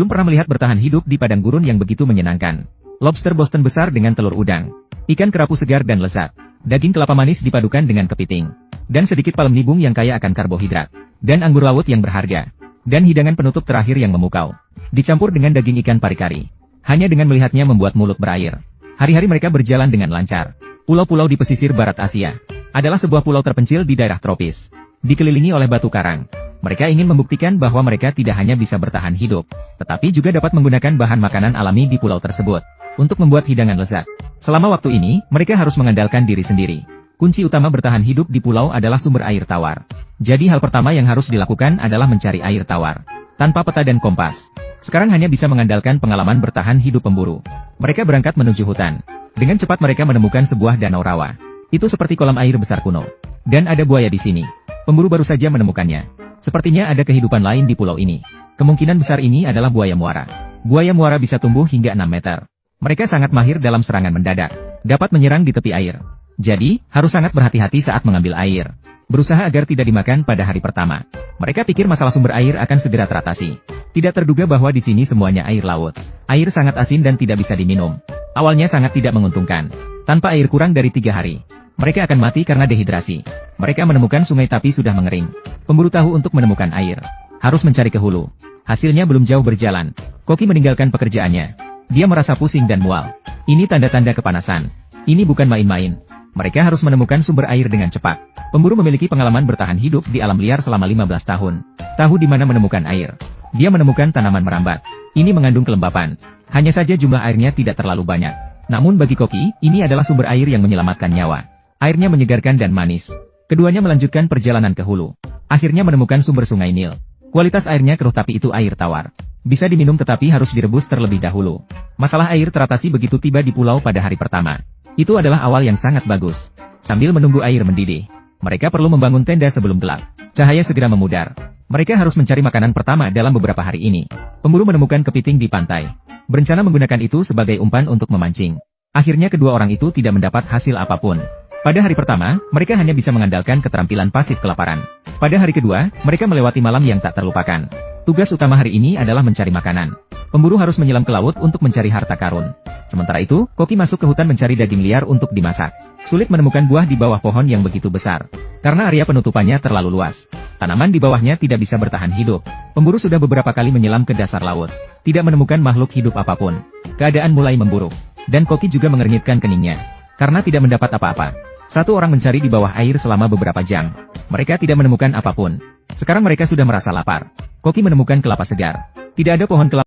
Belum pernah melihat bertahan hidup di padang gurun yang begitu menyenangkan. Lobster Boston besar dengan telur udang. Ikan kerapu segar dan lezat. Daging kelapa manis dipadukan dengan kepiting. Dan sedikit palem nibung yang kaya akan karbohidrat. Dan anggur laut yang berharga. Dan hidangan penutup terakhir yang memukau. Dicampur dengan daging ikan pari-kari. Hanya dengan melihatnya membuat mulut berair. Hari-hari mereka berjalan dengan lancar. Pulau-pulau di pesisir barat Asia adalah sebuah pulau terpencil di daerah tropis. Dikelilingi oleh batu karang. Mereka ingin membuktikan bahwa mereka tidak hanya bisa bertahan hidup, tetapi juga dapat menggunakan bahan makanan alami di pulau tersebut untuk membuat hidangan lezat. Selama waktu ini, mereka harus mengandalkan diri sendiri. Kunci utama bertahan hidup di pulau adalah sumber air tawar. Jadi hal pertama yang harus dilakukan adalah mencari air tawar. Tanpa peta dan kompas, sekarang hanya bisa mengandalkan pengalaman bertahan hidup pemburu. Mereka berangkat menuju hutan. Dengan cepat mereka menemukan sebuah danau rawa. Itu seperti kolam air besar kuno. Dan ada buaya di sini. Pemburu baru saja menemukannya. Sepertinya ada kehidupan lain di pulau ini. Kemungkinan besar ini adalah buaya muara. Buaya muara bisa tumbuh hingga 6 meter. Mereka sangat mahir dalam serangan mendadak. Dapat menyerang di tepi air. Jadi, harus sangat berhati-hati saat mengambil air. Berusaha agar tidak dimakan pada hari pertama. Mereka pikir masalah sumber air akan segera teratasi. Tidak terduga bahwa di sini semuanya air laut. Air sangat asin dan tidak bisa diminum. Awalnya sangat tidak menguntungkan. Tanpa air kurang dari 3 hari. Mereka akan mati karena dehidrasi. Mereka menemukan sungai tapi sudah mengering. Pemburu tahu untuk menemukan air. Harus mencari ke hulu. Hasilnya belum jauh berjalan. Koki meninggalkan pekerjaannya. Dia merasa pusing dan mual. Ini tanda-tanda kepanasan. Ini bukan main-main. Mereka harus menemukan sumber air dengan cepat. Pemburu memiliki pengalaman bertahan hidup di alam liar selama 15 tahun. Tahu di mana menemukan air. Dia menemukan tanaman merambat. Ini mengandung kelembapan. Hanya saja jumlah airnya tidak terlalu banyak. Namun bagi Koki, ini adalah sumber air yang menyelamatkan nyawa. Airnya menyegarkan dan manis. Keduanya melanjutkan perjalanan ke hulu. Akhirnya menemukan sumber sungai Nil. Kualitas airnya keruh tapi itu air tawar. Bisa diminum tetapi harus direbus terlebih dahulu. Masalah air teratasi begitu tiba di pulau pada hari pertama. Itu adalah awal yang sangat bagus. Sambil menunggu air mendidih, mereka perlu membangun tenda sebelum gelap. Cahaya segera memudar. Mereka harus mencari makanan pertama dalam beberapa hari ini. Pemburu menemukan kepiting di pantai. Berencana menggunakan itu sebagai umpan untuk memancing. Akhirnya kedua orang itu tidak mendapat hasil apapun. Pada hari pertama, mereka hanya bisa mengandalkan keterampilan pasif kelaparan. Pada hari kedua, mereka melewati malam yang tak terlupakan. Tugas utama hari ini adalah mencari makanan. Pemburu harus menyelam ke laut untuk mencari harta karun. Sementara itu, Koki masuk ke hutan mencari daging liar untuk dimasak. Sulit menemukan buah di bawah pohon yang begitu besar. Karena area penutupannya terlalu luas. Tanaman di bawahnya tidak bisa bertahan hidup. Pemburu sudah beberapa kali menyelam ke dasar laut. Tidak menemukan makhluk hidup apapun. Keadaan mulai memburuk. Dan Koki juga mengernyitkan keningnya. Karena tidak mendapat apa-apa. Satu orang mencari di bawah air selama beberapa jam. Mereka tidak menemukan apapun. Sekarang mereka sudah merasa lapar. Koki menemukan kelapa segar. Tidak ada pohon kelapa.